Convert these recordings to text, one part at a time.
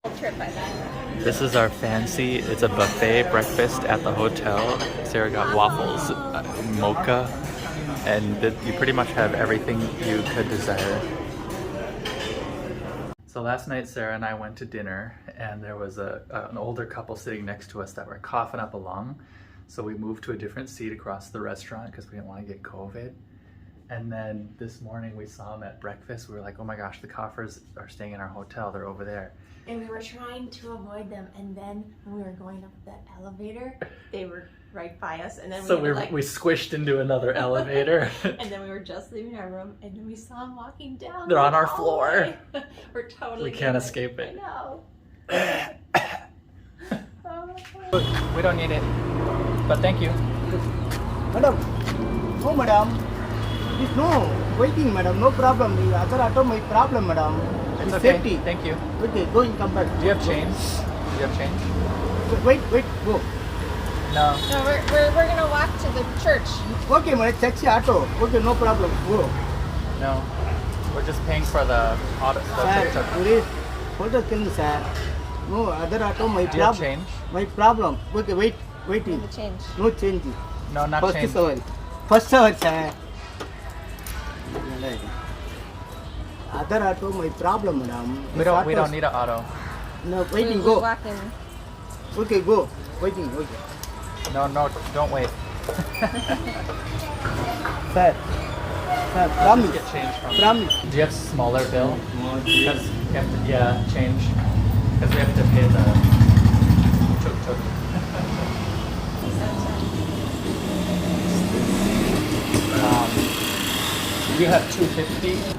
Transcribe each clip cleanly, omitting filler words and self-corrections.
Trip by then. This is our fancy, it's a buffet breakfast at the hotel. Sarah got waffles, mocha, and you pretty much have everything you could desire. So last night Sarah and I went to dinner and there was an older couple sitting next to us that were coughing up a lung. So we moved to a different seat across the restaurant because we didn't want to get COVID. And then this morning we saw them at breakfast. We were like, oh my gosh, the coughers are staying in our hotel. They're over there. And we were trying to avoid them, and then when we were going up that elevator, they were right by us, and then we squished into another elevator. And then we were just leaving our room, and then we saw them walking down. They're on our floor. We're totally. We can't escape it. I know. We don't need it, but thank you. Madam, no madam. Please no waiting madam, no problem. The other auto my problem madam. It's The okay. Safety. Thank you. Okay, go and come back. Do you have change? Do you have change? Wait, go. No. No, we're gonna walk to the church. Okay, madam, taxi auto. Okay, no problem. Go. No. We're just paying for the auto. Sir, please. Hold on, sir. No other auto my Do you have problem. change? My problem. Okay, waiting. The change. No change. No, not First change. hour. First hour, sir. Other auto my problem, madam. We don't need an auto. No, waiting, We go. walk in. Okay, go. Waiting, okay. No, don't wait. Sir, promise. Get change from. Promise. Do you have smaller bill? Because we have to, change. Because we have to pay the tuk-tuk. You have 250.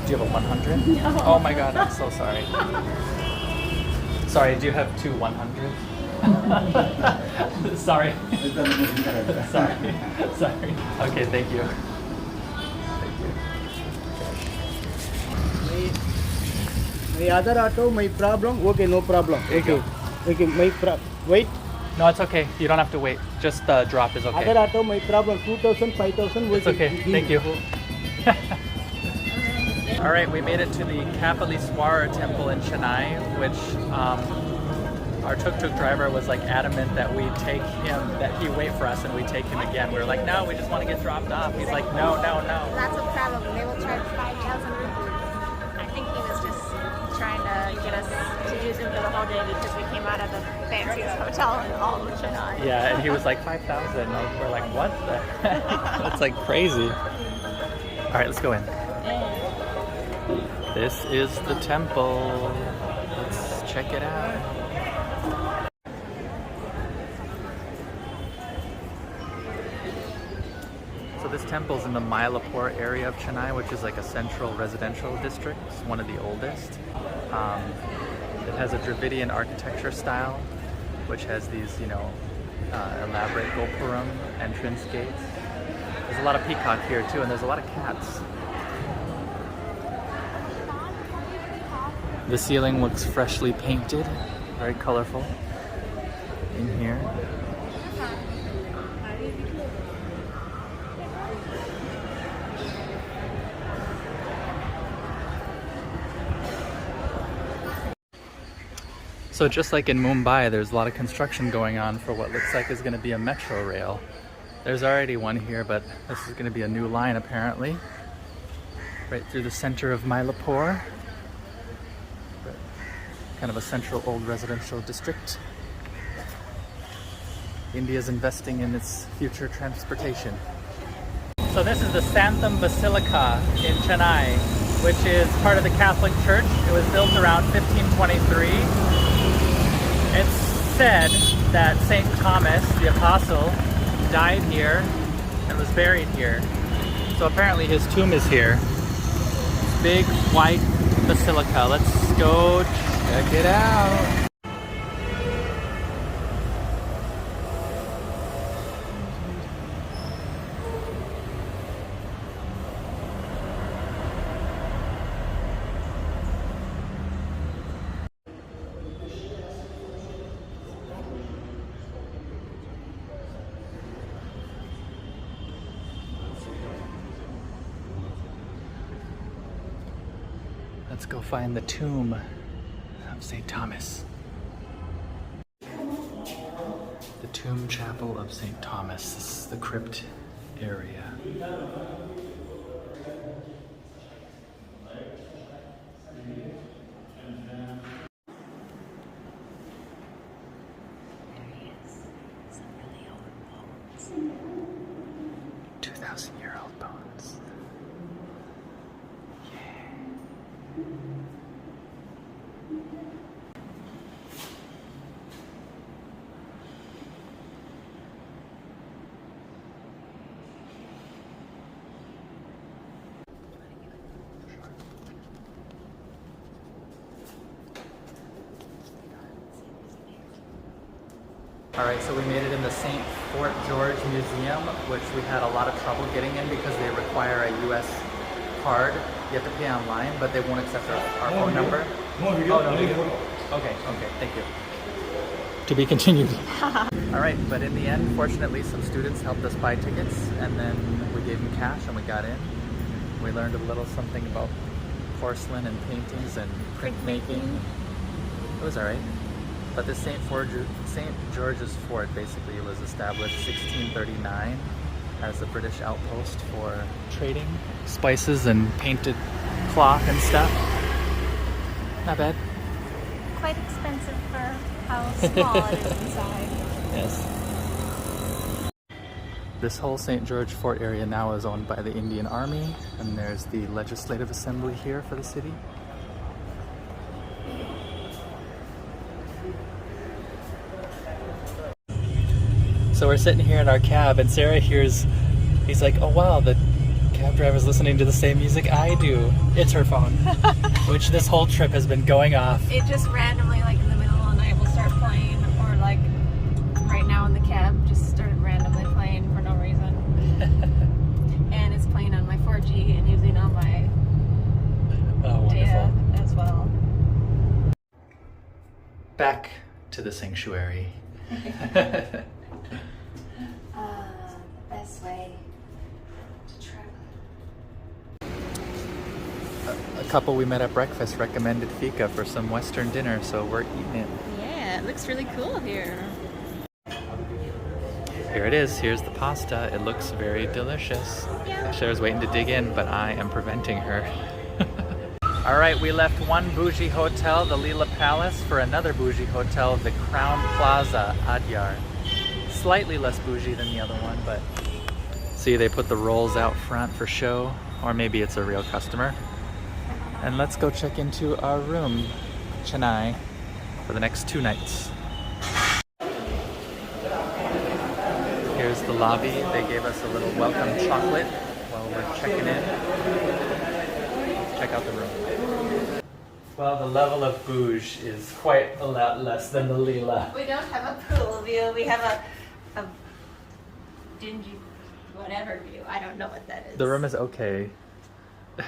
Do you have a 100? No. Oh my god, I'm so sorry. Sorry, do you have two 100? Sorry. Sorry. Okay, thank you. Thank you. My other auto, my problem. Okay, no problem. There you go. Okay, wait. No, it's okay. You don't have to wait. Just the drop is okay. Other auto, my problem. 2,000, 5,000. It's okay. Thank you. All right, we made it to the Kapaleeshwarar Temple in Chennai, which our tuk-tuk driver was like adamant that we take him, that he wait for us and we take him again. We were like, no, we just want to get dropped off. He's like, no. That's a problem. They will charge 5,000 rupees. I think he was just trying to get us to use him for the whole day because we came out of the fanciest hotel in all of Chennai. Yeah, and he was like 5,000. We're like, what the heck? That's like crazy. All right, let's go in. This is the temple. Let's check it out. So this temple's in the Mylapore area of Chennai, which is like a central residential district. It's one of the oldest. It has a Dravidian architecture style, which has these, elaborate gopuram entrance gates. There's a lot of peacock here too, and there's a lot of cats. The ceiling looks freshly painted, very colorful in here. So just like in Mumbai, there's a lot of construction going on for what looks like is going to be a metro rail. There's already one here, but this is going to be a new line apparently, right through the center of Mylapore. Kind of a central old residential district. India's investing in its future transportation. So this is the Santam Basilica in Chennai, which is part of the Catholic Church. It was built around 1523. It's said that St. Thomas, the Apostle, died here and was buried here. So apparently his tomb is here. Big white basilica. Let's go check it out. Let's go find the tomb of St. Thomas. The tomb chapel of St. Thomas. This is the crypt area. There he is. Some really old bones. 2,000-year-old bones. All right, so we made it in the St. Fort George Museum, which we had a lot of trouble getting in because they require a U.S. card. You have to pay online, but they won't accept our phone number. No video. Oh, no video. Okay, thank you. To be continued. All right, but in the end, fortunately, some students helped us buy tickets, and then we gave them cash and we got in. We learned a little something about porcelain and paintings and printmaking. It was all right. But the St. George's Fort basically was established 1639 as a British outpost for trading spices and painted cloth and stuff. Not bad. Quite expensive for how small it is inside. Yes. This whole St. George Fort area now is owned by the Indian Army, and there's the Legislative Assembly here for the city. So we're sitting here in our cab, and Sarah hears, he's like, oh wow, the cab driver's listening to the same music I do. It's her phone, which this whole trip has been going off. It just randomly, like in the middle of the night, will start playing, or like right now in the cab, just started randomly playing for no reason. And it's playing on my 4G and using on my data as well. Back to the sanctuary. Best way to travel. A couple we met at breakfast recommended fika for some Western dinner, so we're eating it. Yeah, it looks really cool here. Here it is. Here's the pasta. It looks very delicious. Yeah. Sarah's waiting to dig in, but I am preventing her. All right, we left one bougie hotel, the Leela Palace, for another bougie hotel, the Crown Plaza, Adyar. Slightly less bougie than the other one, but see, they put the rolls out front for show, or maybe it's a real customer. And let's go check into our room, Chennai, for the next 2 nights. Here's the lobby. They gave us a little welcome chocolate while we're checking in. Check out the room. Well, the level of bouge is quite a lot less than the Leela. We don't have a pool view. We have a dingy whatever view. I don't know what that is. The room is okay,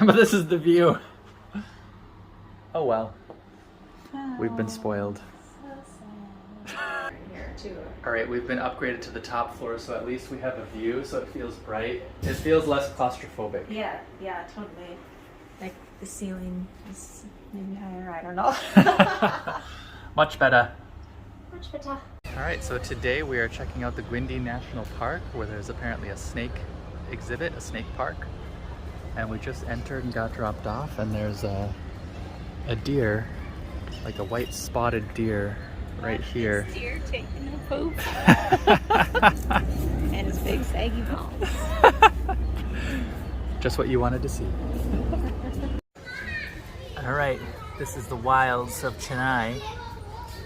but this is the view. Oh well. We've been spoiled. So sad. Here too. All right, we've been upgraded to the top floor, so at least we have a view, so it feels bright. It feels less claustrophobic. Yeah, totally. Like the ceiling is maybe higher. I don't know. Much better. Much better. All right, so today we are checking out the Guindy National Park, where there's apparently a snake exhibit, a snake park. And we just entered and got dropped off, and there's a deer, like a white spotted deer right here. This deer taking a poop. And his big saggy balls. Just what you wanted to see. All right, this is the wilds of Chennai.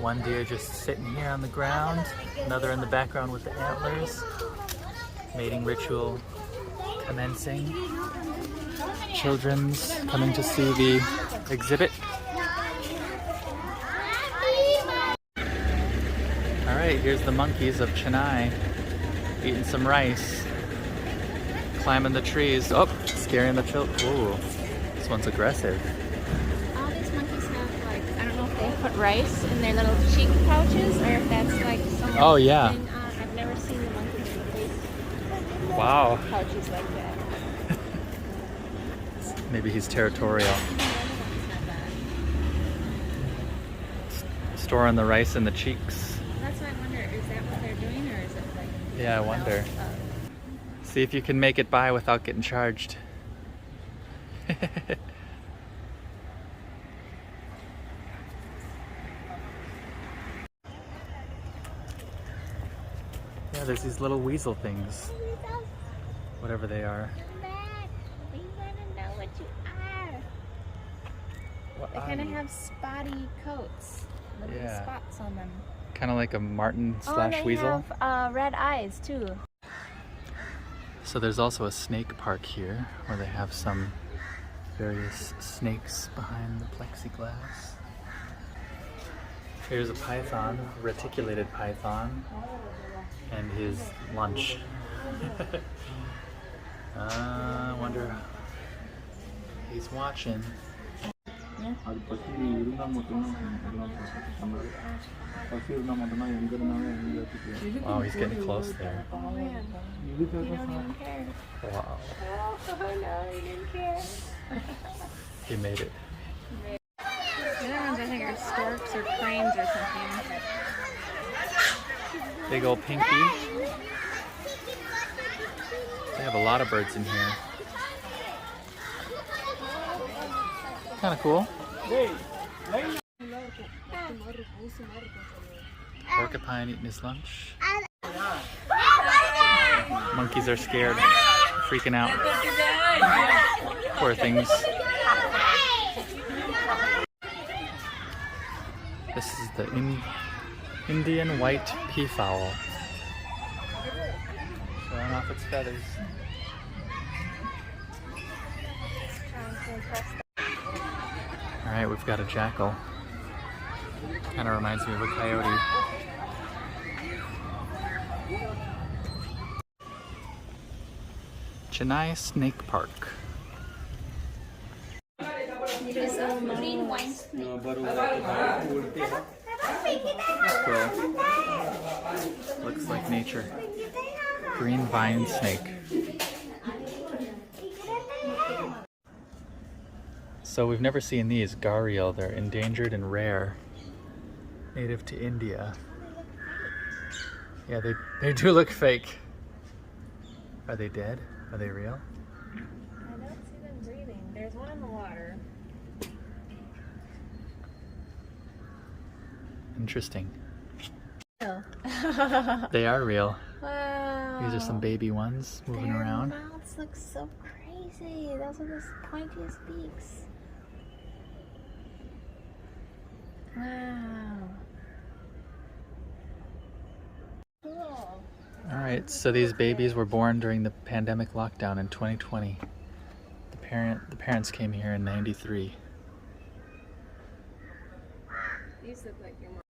One deer just sitting here on the ground, another in the background with the antlers. Mating ritual commencing. Children's coming to see the exhibit. All right, here's the monkeys of Chennai, eating some rice, climbing the trees. Oh, scaring the children. Ooh, this one's aggressive. All these monkeys have, like, I don't know if they put rice in their little cheek pouches or if that's like some. Oh yeah. Thing. I've never seen the monkeys with these Wow. pouches like that. Maybe he's territorial. storing the rice in the cheeks. That's why I wonder, is that what they're doing, or is it like... Yeah, I wonder. See if you can make it by without getting charged. Yeah, there's these little weasel things. Whatever they are. We want to know what you are. They kind of have spotty coats. Little Yeah. spots on them. Kind of like a marten slash weasel. They have red eyes too. So there's also a snake park here where they have some various snakes behind the plexiglass. Here's a python, reticulated python, and his lunch. I wonder, he's watching. Wow, he's getting close there. Oh man, you don't even care. Wow, Oh no, he didn't care. he made it. The other ones I think are storks or cranes or something. Big old pinky. They have a lot of birds in here. Kind of cool. Porcupine eating his lunch. Monkeys are scared, freaking out. Poor things. This is the Indian white peafowl. Showing off its feathers. Alright, we've got a jackal. Kind of reminds me of a coyote. Chennai Snake Park. There's a marine wine snake. Cool. Looks like nature. Green vine snake. So we've never seen these gharial. They're endangered and rare. Native to India. Yeah, they do look fake. Are they dead? Are they real? I don't see them breathing. There's one in the water. Interesting. Oh. They are real. Wow. These are some baby ones moving around. Their mouths look so crazy. Those are the pointiest beaks. Wow. Cool. Alright, so these babies were born during the pandemic lockdown in 2020. The parents came here in '93. These look like your mom.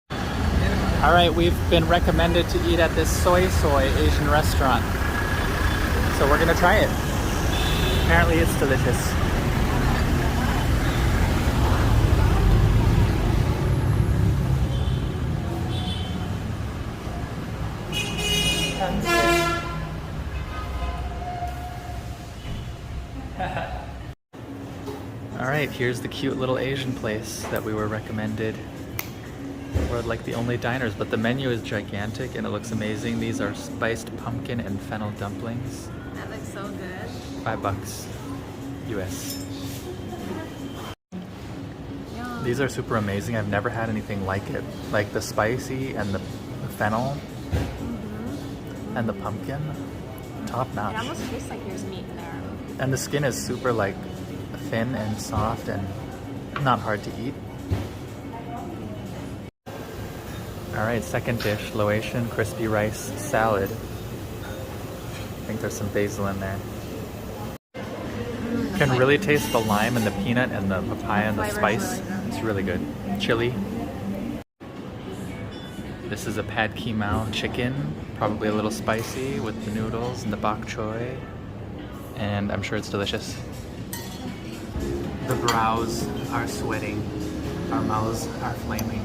Alright, we've been recommended to eat at this soy Asian restaurant. So we're gonna try it. Apparently it's delicious. Alright, here's the cute little Asian place that we were recommended. We're like the only diners, but the menu is gigantic and it looks amazing. These are spiced pumpkin and fennel dumplings. That looks so good. $5 US. Yum. These are super amazing. I've never had anything like it. Like the spicy and the fennel and the pumpkin. Top It notch. almost tastes like there's meat in there. And the skin is super like thin and soft and not hard to eat. Alright, second dish, Laotian crispy rice salad. I think there's some basil in there. You can really taste the lime and the peanut and the papaya and the spice. It's really good. Chili. This is a pad ki mao chicken, probably a little spicy with the noodles and the bok choy. And I'm sure it's delicious. The brows are sweating. Our mouths are flaming.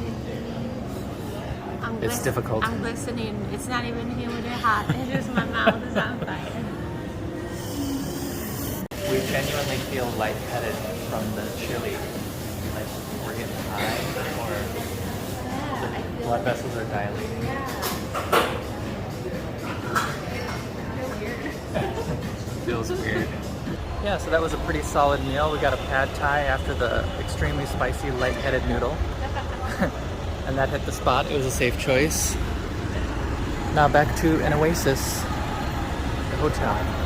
It's difficult. I'm listening. It's not even humid or hot. It's just my mouth is on fire. We genuinely feel lightheaded from the chili. Like we're getting high, or the blood vessels are dilating. Yeah. Feels weird. Yeah, so that was a pretty solid meal. We got a pad thai after the extremely spicy light-headed noodle. And that hit the spot. It was a safe choice. Now back to an oasis, the hotel.